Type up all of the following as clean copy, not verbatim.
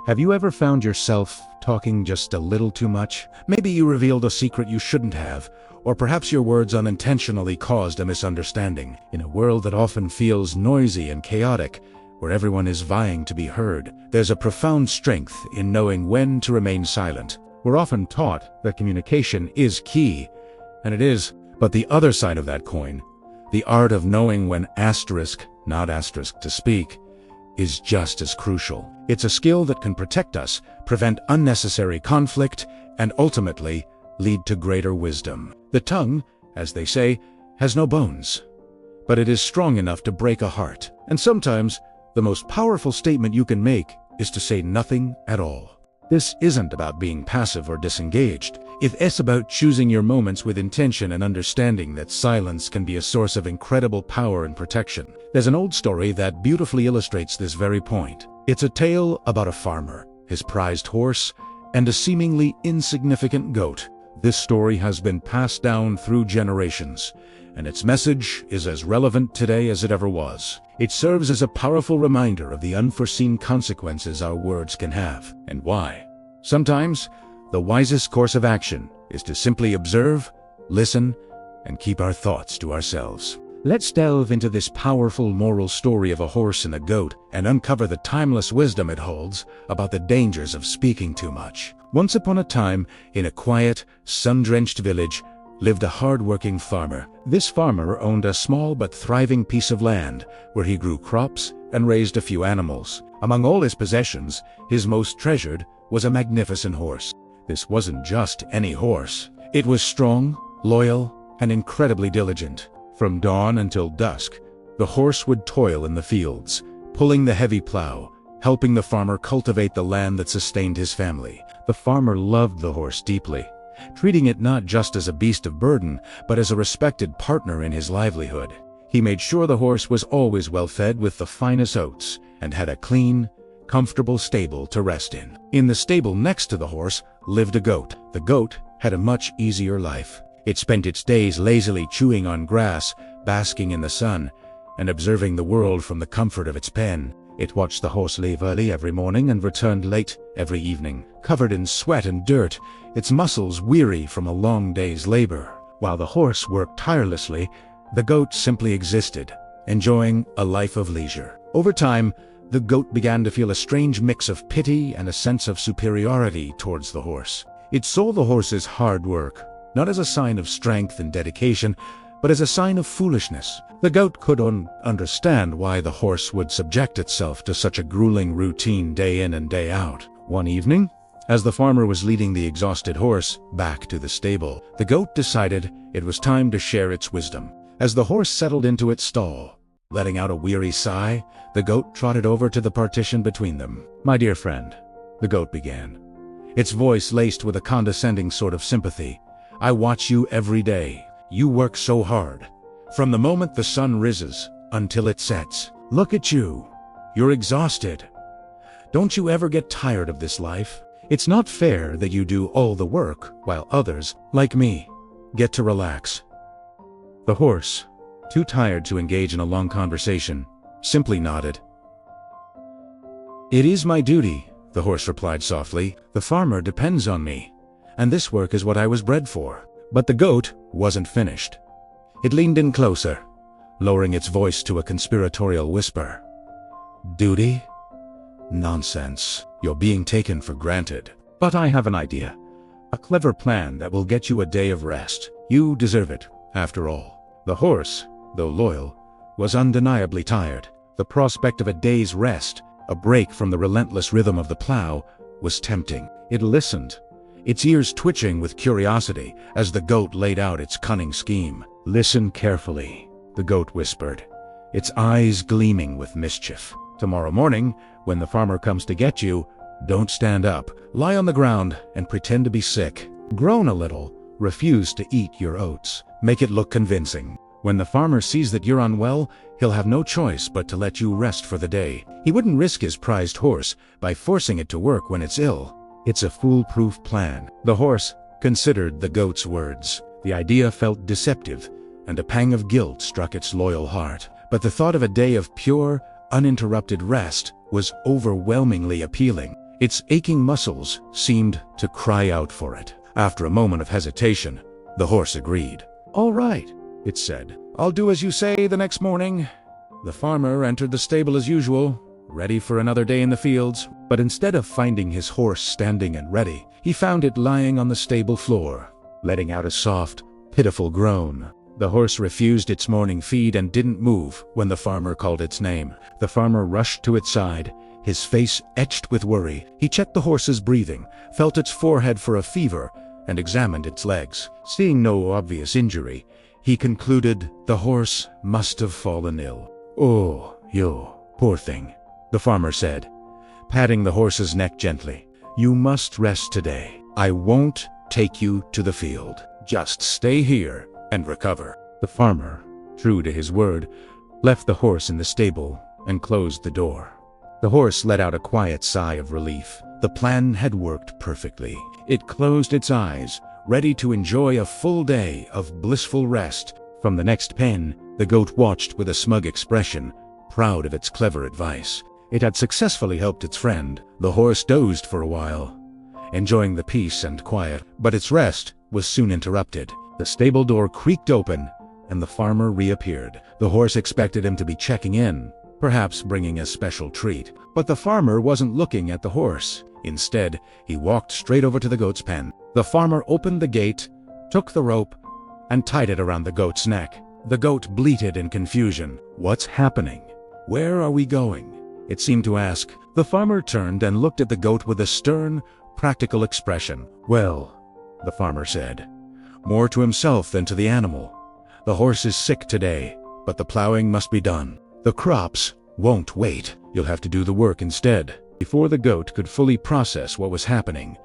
Have you ever found yourself talking just a little too much? Maybe you revealed a secret you shouldn't have, or perhaps your words unintentionally caused a misunderstanding. In a world that often feels noisy and chaotic, where everyone is vying to be heard, there's a profound strength in knowing when to remain silent. We're often taught that communication is key, and it is, but the other side of that coin, the art of knowing when not asterisk to speak, is just as crucial. It's a skill that can protect us, prevent unnecessary conflict, and ultimately lead to greater wisdom. The tongue, as they say, has no bones, but it is strong enough to break a heart. And sometimes, the most powerful statement you can make is to say nothing at all. This isn't about being passive or disengaged. It's about choosing your moments with intention and understanding that silence can be a source of incredible power and protection. There's an old story that beautifully illustrates this very point. It's a tale about a farmer, his prized horse, and a seemingly insignificant goat. This story has been passed down through generations, and its message is as relevant today as it ever was. It serves as a powerful reminder of the unforeseen consequences our words can have, and why. Sometimes, the wisest course of action is to simply observe, listen, and keep our thoughts to ourselves. Let's delve into this powerful moral story of a horse and a goat and uncover the timeless wisdom it holds about the dangers of speaking too much. Once upon a time, in a quiet, sun-drenched village, lived a hardworking farmer. This farmer owned a small but thriving piece of land where he grew crops and raised a few animals. Among all his possessions, his most treasured was a magnificent horse. This wasn't just any horse. It was strong, loyal, and incredibly diligent. From dawn until dusk, the horse would toil in the fields, pulling the heavy plow, helping the farmer cultivate the land that sustained his family. The farmer loved the horse deeply, treating it not just as a beast of burden, but as a respected partner in his livelihood. He made sure the horse was always well fed with the finest oats and had a clean, comfortable stable to rest in. In the stable next to the horse lived a goat. The goat had a much easier life. It spent its days lazily chewing on grass, basking in the sun, and observing the world from the comfort of its pen. It watched the horse leave early every morning and returned late every evening, covered in sweat and dirt, its muscles weary from a long day's labor. While the horse worked tirelessly, the goat simply existed, enjoying a life of leisure. Over time, the goat began to feel a strange mix of pity and a sense of superiority towards the horse. It saw the horse's hard work, not as a sign of strength and dedication, but as a sign of foolishness. The goat couldn't understand why the horse would subject itself to such a grueling routine day in and day out. One evening, as the farmer was leading the exhausted horse back to the stable, the goat decided it was time to share its wisdom. As the horse settled into its stall, letting out a weary sigh, the goat trotted over to the partition between them. "My dear friend," the goat began, its voice laced with a condescending sort of sympathy, "I watch you every day. You work so hard, from the moment the sun rises until it sets. Look at you. You're exhausted. Don't you ever get tired of this life? It's not fair that you do all the work while others, like me, get to relax." The horse, too tired to engage in a long conversation, simply nodded. "It is my duty," the horse replied softly. "The farmer depends on me, and this work is what I was bred for." But the goat wasn't finished. It leaned in closer, lowering its voice to a conspiratorial whisper. "Duty? Nonsense. You're being taken for granted. But I have an idea. A clever plan that will get you a day of rest. You deserve it, after all." The horse, though loyal, was undeniably tired. The prospect of a day's rest, a break from the relentless rhythm of the plow, was tempting. It listened, its ears twitching with curiosity as the goat laid out its cunning scheme. "Listen carefully," the goat whispered, its eyes gleaming with mischief. "Tomorrow morning, when the farmer comes to get you, don't stand up. Lie on the ground and pretend to be sick. Groan a little, refuse to eat your oats. Make it look convincing. When the farmer sees that you're unwell, he'll have no choice but to let you rest for the day. He wouldn't risk his prized horse by forcing it to work when it's ill. It's a foolproof plan." The horse considered the goat's words. The idea felt deceptive, and a pang of guilt struck its loyal heart. But the thought of a day of pure, uninterrupted rest was overwhelmingly appealing. Its aching muscles seemed to cry out for it. After a moment of hesitation, the horse agreed. "All right," it said. "I'll do as you say." The next morning, the farmer entered the stable as usual, ready for another day in the fields. But instead of finding his horse standing and ready, he found it lying on the stable floor, letting out a soft, pitiful groan. The horse refused its morning feed and didn't move when the farmer called its name. The farmer rushed to its side, his face etched with worry. He checked the horse's breathing, felt its forehead for a fever, and examined its legs. Seeing no obvious injury, he concluded the horse must have fallen ill. "Oh, you poor thing," the farmer said, patting the horse's neck gently. "You must rest today. I won't take you to the field. Just stay here and recover." The farmer, true to his word, left the horse in the stable and closed the door. The horse let out a quiet sigh of relief. The plan had worked perfectly. It closed its eyes, ready to enjoy a full day of blissful rest. From the next pen, the goat watched with a smug expression, proud of its clever advice. It had successfully helped its friend. The horse dozed for a while, enjoying the peace and quiet, but its rest was soon interrupted. The stable door creaked open, and the farmer reappeared. The horse expected him to be checking in, perhaps bringing a special treat. But the farmer wasn't looking at the horse. Instead, he walked straight over to the goat's pen. The farmer opened the gate, took the rope, and tied it around the goat's neck. The goat bleated in confusion. "What's happening? Where are we going?" it seemed to ask. The farmer turned and looked at the goat with a stern, practical expression. "Well," the farmer said, more to himself than to the animal, "the horse is sick today, but the plowing must be done. The crops won't wait. You'll have to do the work instead." Before the goat could fully process what was happening,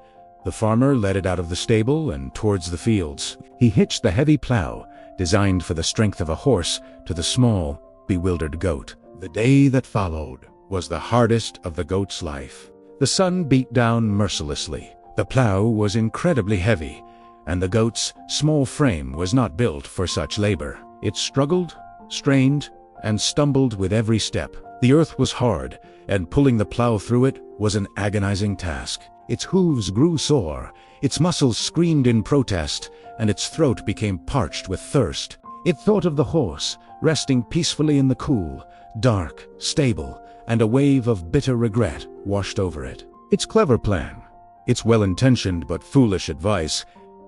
the farmer led it out of the stable and towards the fields. He hitched the heavy plow, designed for the strength of a horse, to the small, bewildered goat. The day that followed was the hardest of the goat's life. The sun beat down mercilessly. The plow was incredibly heavy, and the goat's small frame was not built for such labor. It struggled, strained, and stumbled with every step. The earth was hard, and pulling the plow through it was an agonizing task. Its hooves grew sore, its muscles screamed in protest, and its throat became parched with thirst. It thought of the horse, resting peacefully in the cool, dark stable, and a wave of bitter regret washed over it. Its clever plan, its well-intentioned but foolish advice,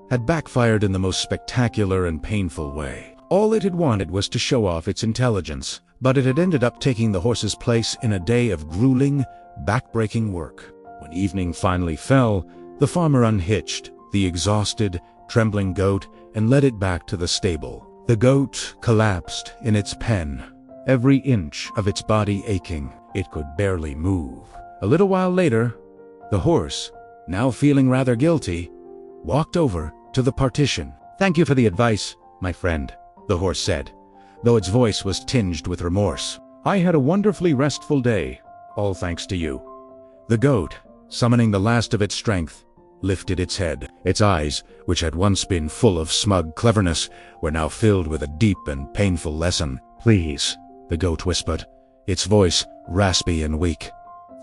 had backfired in the most spectacular and painful way. All it had wanted was to show off its intelligence, but it had ended up taking the horse's place in a day of grueling, back-breaking work. When evening finally fell, the farmer unhitched the exhausted, trembling goat and led it back to the stable. The goat collapsed in its pen, every inch of its body aching. It could barely move. A little while later, the horse, now feeling rather guilty, walked over to the partition. "Thank you for the advice, my friend," the horse said, though its voice was tinged with remorse. "I had a wonderfully restful day, all thanks to you." The goat, summoning the last of its strength, lifted its head. Its eyes, which had once been full of smug cleverness, were now filled with a deep and painful lesson. "Please," the goat whispered, its voice raspy and weak.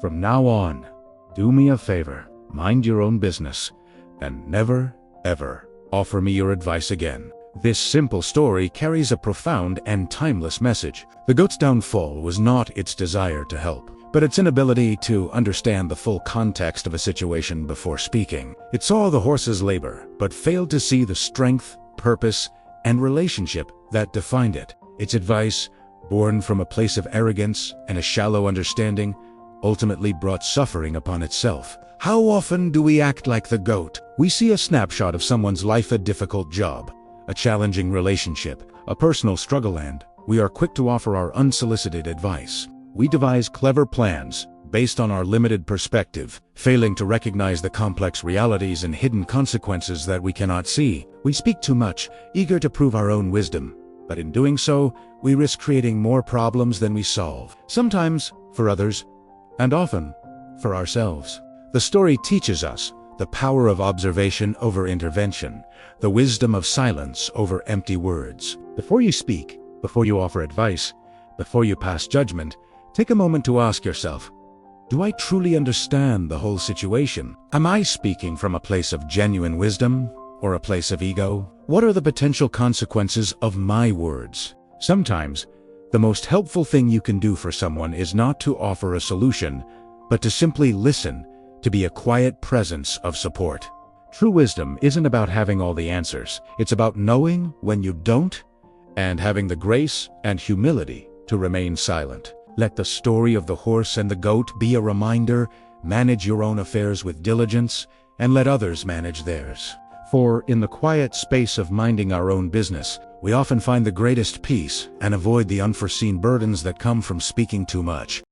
"From now on, do me a favor, mind your own business, and never, ever offer me your advice again." This simple story carries a profound and timeless message. The goat's downfall was not its desire to help, but its inability to understand the full context of a situation before speaking. It saw the horse's labor, but failed to see the strength, purpose, and relationship that defined it. Its advice, born from a place of arrogance and a shallow understanding, ultimately brought suffering upon itself. How often do we act like the goat? We see a snapshot of someone's life, a difficult job, a challenging relationship, a personal struggle, and we are quick to offer our unsolicited advice. We devise clever plans based on our limited perspective, failing to recognize the complex realities and hidden consequences that we cannot see. We speak too much, eager to prove our own wisdom, but in doing so, we risk creating more problems than we solve, sometimes for others, and often for ourselves. The story teaches us the power of observation over intervention, the wisdom of silence over empty words. Before you speak, before you offer advice, before you pass judgment, take a moment to ask yourself, Do I truly understand the whole situation? Am I speaking from a place of genuine wisdom or a place of ego? What are the potential consequences of my words? Sometimes, the most helpful thing you can do for someone is not to offer a solution, but to simply listen, to be a quiet presence of support. True wisdom isn't about having all the answers. It's about knowing when you don't and having the grace and humility to remain silent. Let the story of the horse and the goat be a reminder. Manage your own affairs with diligence and let others manage theirs. For in the quiet space of minding our own business, we often find the greatest peace and avoid the unforeseen burdens that come from speaking too much.